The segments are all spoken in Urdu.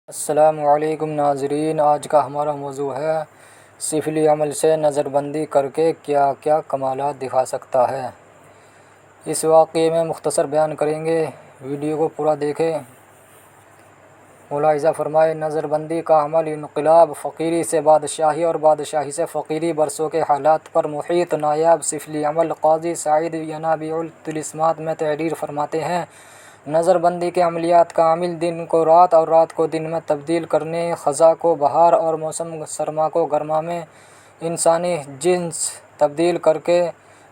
السلام علیکم ناظرین، آج کا ہمارا موضوع ہے سفلی عمل سے نظر بندی کر کے کیا کیا کمالات دکھا سکتا ہے۔ اس واقعے میں مختصر بیان کریں گے، ویڈیو کو پورا دیکھیں۔ ملاحظہ فرمائیں، نظر بندی کا عمل انقلاب فقیری سے بادشاہی اور بادشاہی سے فقیری برسوں کے حالات پر محیط نایاب سفلی عمل۔ قاضی سعید ینابیع الطلسمات میں تحریر فرماتے ہیں، نظر بندی کے عملیات کا عمل دن کو رات اور رات کو دن میں تبدیل کرنے، خزاں کو بہار اور موسم سرما کو گرما میں انسانی جنس تبدیل کر کے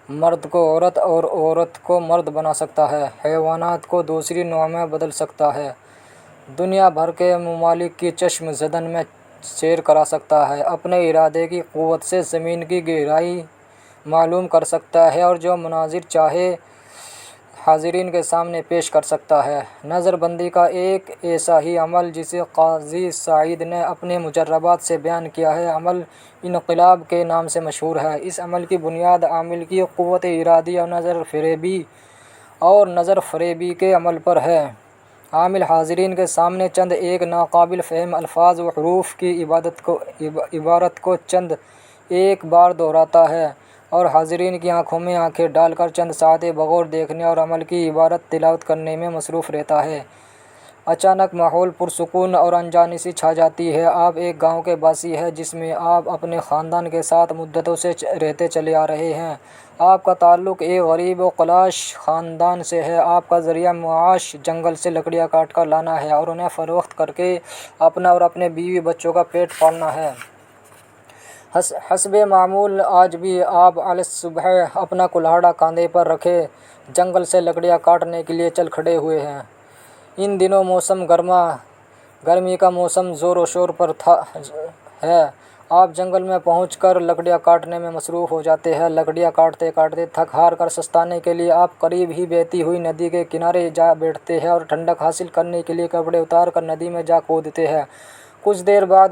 مرد کو عورت اور عورت کو مرد بنا سکتا ہے، حیوانات کو دوسری نوع میں بدل سکتا ہے، دنیا بھر کے ممالک کی چشم زدن میں سیر کرا سکتا ہے، اپنے ارادے کی قوت سے زمین کی گہرائی معلوم کر سکتا ہے اور جو مناظر چاہے حاضرین کے سامنے پیش کر سکتا ہے۔ نظر بندی کا ایک ایسا ہی عمل جسے قاضی سعید نے اپنے مجربات سے بیان کیا ہے، عمل انقلاب کے نام سے مشہور ہے۔ اس عمل کی بنیاد عامل کی قوت ارادی اور نظر فریبی کے عمل پر ہے۔ عامل حاضرین کے سامنے چند ایک ناقابل فہم الفاظ و حروف کی عبارت کو چند ایک بار دہراتا ہے اور حاضرین کی آنکھوں میں آنکھیں ڈال کر چند ساعتیں بغور دیکھنے اور عمل کی عبارت تلاوت کرنے میں مصروف رہتا ہے۔ اچانک ماحول پرسکون اور انجانی سی چھا جاتی ہے۔ آپ ایک گاؤں کے باسی ہیں جس میں آپ اپنے خاندان کے ساتھ مدتوں سے رہتے چلے آ رہے ہیں۔ آپ کا تعلق ایک غریب و خلاش خاندان سے ہے۔ آپ کا ذریعہ معاش جنگل سے لکڑیاں کاٹ کر لانا ہے اور انہیں فروخت کر کے اپنا اور اپنے بیوی بچوں کا پیٹ پالنا ہے۔ حسب معمول آج بھی آپ الصبح اپنا کلہاڑا کاندھے پر رکھے جنگل سے لکڑیاں کاٹنے کے لیے چل کھڑے ہوئے ہیں۔ ان دنوں موسم گرمی کا موسم زور و شور پر ہے۔ آپ جنگل میں پہنچ کر لکڑیاں کاٹنے میں مصروف ہو جاتے ہیں۔ لکڑیاں کاٹتے کاٹتے تھک ہار کر سستانے کے لیے آپ قریب ہی بہتی ہوئی ندی کے کنارے جا بیٹھتے ہیں اور ٹھنڈک حاصل کرنے کے لیے کپڑے اتار کر ندی میں جا کودتے ہیں۔ کچھ دیر بعد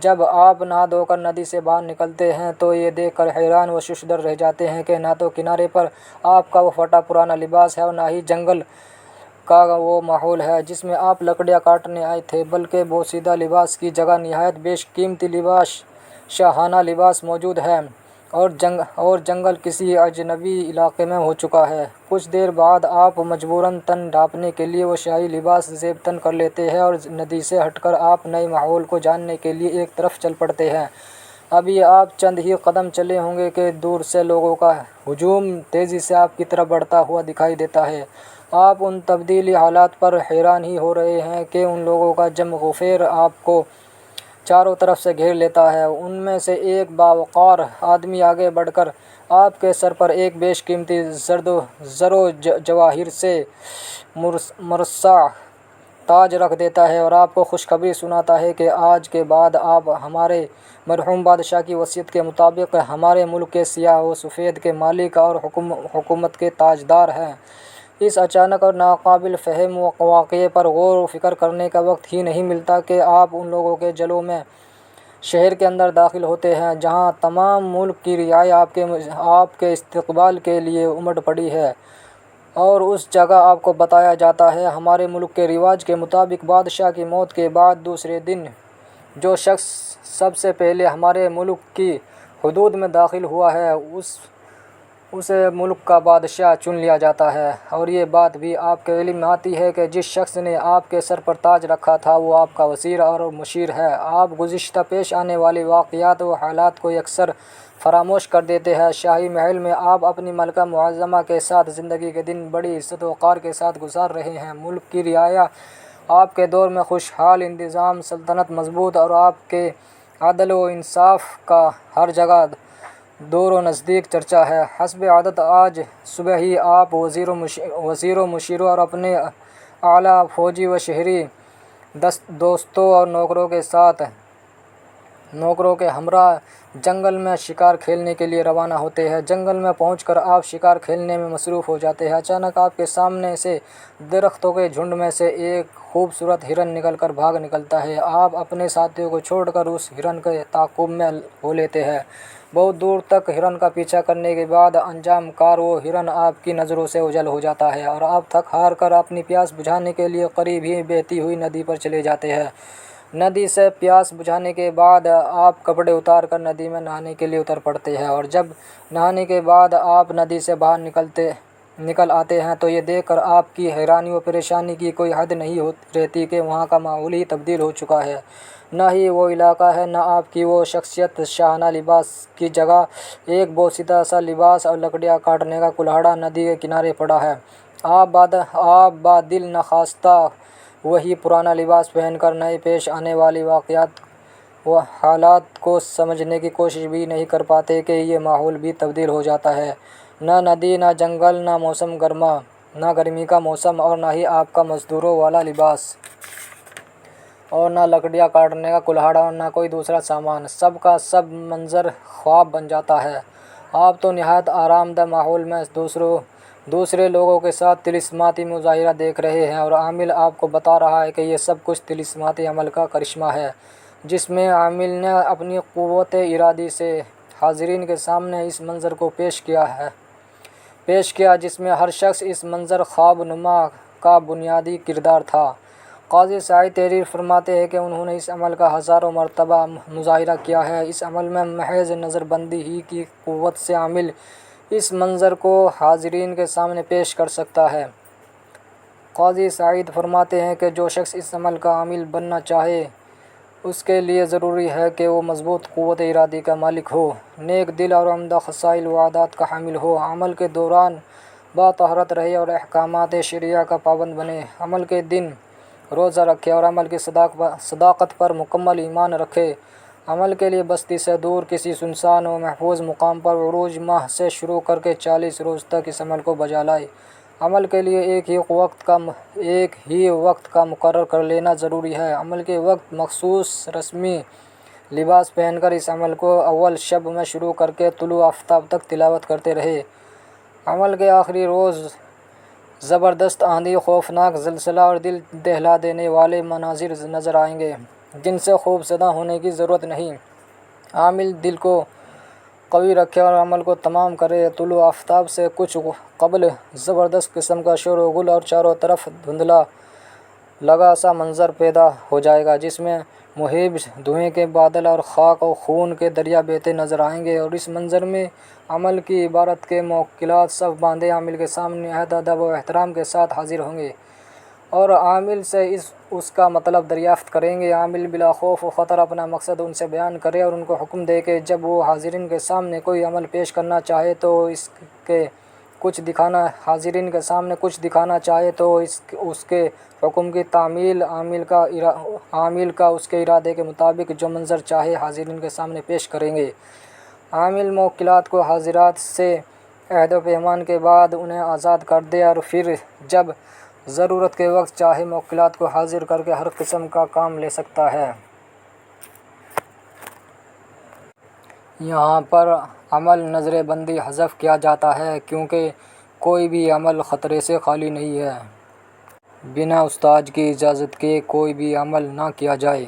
جب آپ نہا دھو کر ندی سے باہر نکلتے ہیں تو یہ دیکھ کر حیران و ششدر رہ جاتے ہیں کہ نہ تو کنارے پر آپ کا وہ پھٹا پرانا لباس ہے اور نہ ہی جنگل کا وہ ماحول ہے جس میں آپ لکڑیاں کاٹنے آئے تھے، بلکہ بوسیدہ لباس کی جگہ نہایت بیش قیمتی شاہانہ لباس موجود ہے اور جنگل کسی اجنبی علاقے میں ہو چکا ہے۔ کچھ دیر بعد آپ مجبوراً تن ڈھانپنے کے لیے وہ شاہی لباس زیب تن کر لیتے ہیں اور ندی سے ہٹ کر آپ نئے ماحول کو جاننے کے لیے ایک طرف چل پڑتے ہیں۔ ابھی آپ چند ہی قدم چلے ہوں گے کہ دور سے لوگوں کا ہجوم تیزی سے آپ کی طرف بڑھتا ہوا دکھائی دیتا ہے۔ آپ ان تبدیلی حالات پر حیران ہی ہو رہے ہیں کہ ان لوگوں کا جم غفیر آپ کو چاروں طرف سے گھیر لیتا ہے۔ ان میں سے ایک باوقار آدمی آگے بڑھ کر آپ کے سر پر ایک بیش قیمتی زر و جواہر سے مرصع تاج رکھ دیتا ہے اور آپ کو خوشخبری سناتا ہے کہ آج کے بعد آپ ہمارے مرحوم بادشاہ کی وصیت کے مطابق ہمارے ملک کے سیاہ و سفید کے مالک اور حکومت کے تاجدار ہیں۔ اس اچانک اور ناقابل فہم واقعے پر غور و فکر کرنے کا وقت ہی نہیں ملتا کہ آپ ان لوگوں کے جلوں میں شہر کے اندر داخل ہوتے ہیں جہاں تمام ملک کی رعایا آپ کے استقبال کے لیے امٹ پڑی ہے، اور اس جگہ آپ کو بتایا جاتا ہے ہمارے ملک کے رواج کے مطابق بادشاہ کی موت کے بعد دوسرے دن جو شخص سب سے پہلے ہمارے ملک کی حدود میں داخل ہوا ہے اسے ملک کا بادشاہ چن لیا جاتا ہے۔ اور یہ بات بھی آپ کے علم میں آتی ہے کہ جس شخص نے آپ کے سر پر تاج رکھا تھا وہ آپ کا وزیر اور مشیر ہے۔ آپ گزشتہ پیش آنے والے واقعات و حالات کو یکسر فراموش کر دیتے ہیں۔ شاہی محل میں آپ اپنی ملکہ معظمہ کے ساتھ زندگی کے دن بڑی عزت و وقار کے ساتھ گزار رہے ہیں۔ ملک کی رعایا آپ کے دور میں خوشحال انتظام، سلطنت مضبوط اور آپ کے عدل و انصاف کا ہر جگہ دور و نزدیک چرچا ہے۔ حسب عادت آج صبح ہی آپ وزیر و مشیروں اور اپنے اعلیٰ فوجی و شہری دوستوں اور نوکروں کے ساتھ نوکروں کے ہمراہ جنگل میں شکار کھیلنے کے لیے روانہ ہوتے ہیں۔ جنگل میں پہنچ کر آپ شکار کھیلنے میں مصروف ہو جاتے ہیں۔ اچانک آپ کے سامنے سے درختوں کے جھنڈ میں سے ایک خوبصورت ہرن نکل کر بھاگ نکلتا ہے۔ آپ اپنے ساتھیوں کو چھوڑ کر اس ہرن کے تعاقب میں ہو لیتے ہیں۔ بہت دور تک ہرن کا پیچھا کرنے کے بعد انجام کار وہ ہرن آپ کی نظروں سے اوجھل ہو جاتا ہے اور آپ تھک ہار کر اپنی پیاس بجھانے کے لیے قریب ہی بہتی ہوئی ندی پر چلے جاتے ہیں۔ ندی سے پیاس بجھانے کے بعد آپ کپڑے اتار کر ندی میں نہانے کے لیے اتر پڑتے ہیں اور جب نہانے کے بعد آپ ندی سے باہر نکل آتے ہیں تو یہ دیکھ کر آپ کی حیرانی و پریشانی کی کوئی حد نہیں رہتی کہ وہاں کا ماحول ہی تبدیل ہو چکا ہے۔ نہ ہی وہ علاقہ ہے، نہ آپ کی وہ شخصیت۔ شاہانہ لباس کی جگہ ایک بوسیدہ سا لباس اور لکڑیاں کاٹنے کا کلہاڑا ندی کے کنارے پڑا ہے۔ آپ با دل نخواستہ وہی پرانا لباس پہن کر نئے پیش آنے والے واقعات و حالات کو سمجھنے کی کوشش بھی نہیں کر پاتے کہ یہ ماحول بھی تبدیل ہو جاتا ہے۔ نہ ندی، نہ جنگل، نہ موسم گرما، نہ گرمی کا موسم اور نہ ہی آپ کا مزدوروں والا لباس اور نہ لکڑیاں کاٹنے کا کلہاڑا اور نہ کوئی دوسرا سامان، سب کا سب منظر خواب بن جاتا ہے۔ آپ تو نہایت آرام دہ ماحول میں دوسرے لوگوں کے ساتھ طلسماتی مظاہرہ دیکھ رہے ہیں اور عامل آپ کو بتا رہا ہے کہ یہ سب کچھ طلسماتی عمل کا کرشمہ ہے جس میں عامل نے اپنی قوت ارادی سے حاضرین کے سامنے اس منظر کو پیش کیا جس میں ہر شخص اس منظر خواب نما کا بنیادی کردار تھا۔ قاضی سعید تحریر فرماتے ہیں کہ انہوں نے اس عمل کا ہزاروں مرتبہ مظاہرہ کیا ہے۔ اس عمل میں محض نظر بندی ہی کی قوت سے عامل اس منظر کو حاضرین کے سامنے پیش کر سکتا ہے۔ قاضی سعید فرماتے ہیں کہ جو شخص اس عمل کا عامل بننا چاہے اس کے لیے ضروری ہے کہ وہ مضبوط قوت ارادی کا مالک ہو، نیک دل اور عمدہ خصائل و عادات کا حامل ہو، عمل کے دوران باطہارت رہے اور احکامات شرعیہ کا پابند بنے، عمل کے دن روزہ رکھے اور عمل کی صداقت پر مکمل ایمان رکھے، عمل کے لیے بستی سے دور کسی سنسان و محفوظ مقام پر عروج ماہ سے شروع کر کے 40 روز تک اس عمل کو بجا لائے۔ عمل کے لیے ایک ہی وقت کا مقرر کر لینا ضروری ہے۔ عمل کے وقت مخصوص رسمی لباس پہن کر اس عمل کو اول شب میں شروع کر کے طلوع آفتاب تک تلاوت کرتے رہے۔ عمل کے آخری روز زبردست آندھی، خوفناک زلزلہ اور دل دہلا دینے والے مناظر نظر آئیں گے جن سے خوفزدہ ہونے کی ضرورت نہیں۔ عامل دل کو قوی رکھے اور عمل کو تمام کرے۔ طلوع آفتاب سے کچھ قبل زبردست قسم کا شور و غل اور چاروں طرف دھندلا لگا سا منظر پیدا ہو جائے گا جس میں مہیب دھوئیں کے بادل اور خاک و خون کے دریا بہتے نظر آئیں گے اور اس منظر میں عمل کی عبادت کے موکلات صف باندھے عامل کے سامنے نہایت ادب و احترام کے ساتھ حاضر ہوں گے اور عامل سے اس کا مطلب دریافت کریں گے۔ عامل بلا خوف و خطر اپنا مقصد ان سے بیان کرے اور ان کو حکم دے کہ جب وہ حاضرین کے سامنے کوئی عمل پیش کرنا چاہے تو حاضرین کے سامنے کچھ دکھانا چاہے تو اس کے حکم کی تعمیل عامل کا اس کے ارادے کے مطابق جو منظر چاہے حاضرین کے سامنے پیش کریں گے۔ عامل موکلات کو حاضرات سے عہد و پیمان کے بعد انہیں آزاد کر دے اور پھر جب ضرورت کے وقت چاہے موکلات کو حاضر کر کے ہر قسم کا کام لے سکتا ہے۔ یہاں پر عمل نظر بندی حذف کیا جاتا ہے کیونکہ کوئی بھی عمل خطرے سے خالی نہیں ہے۔ بنا استاذ کی اجازت کے کوئی بھی عمل نہ کیا جائے۔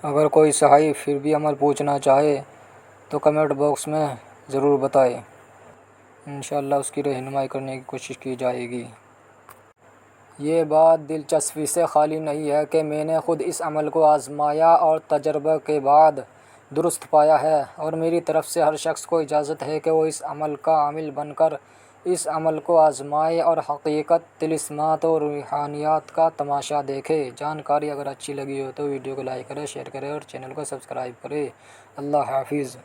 اگر کوئی صحافی پھر بھی عمل پوچھنا چاہے تو کمنٹ باکس میں ضرور بتائیں، انشاءاللہ اس کی رہنمائی کرنے کی کوشش کی جائے گی۔ یہ بات دلچسپی سے خالی نہیں ہے کہ میں نے خود اس عمل کو آزمایا اور تجربہ کے بعد درست پایا ہے اور میری طرف سے ہر شخص کو اجازت ہے کہ وہ اس عمل کا عامل بن کر اس عمل کو آزمائے اور حقیقت، طلسمات اور روحانیات کا تماشا دیکھے۔ جانکاری اگر اچھی لگی ہو تو ویڈیو کو لائک کریں، شیئر کریں اور چینل کو سبسکرائب کریں۔ اللہ حافظ۔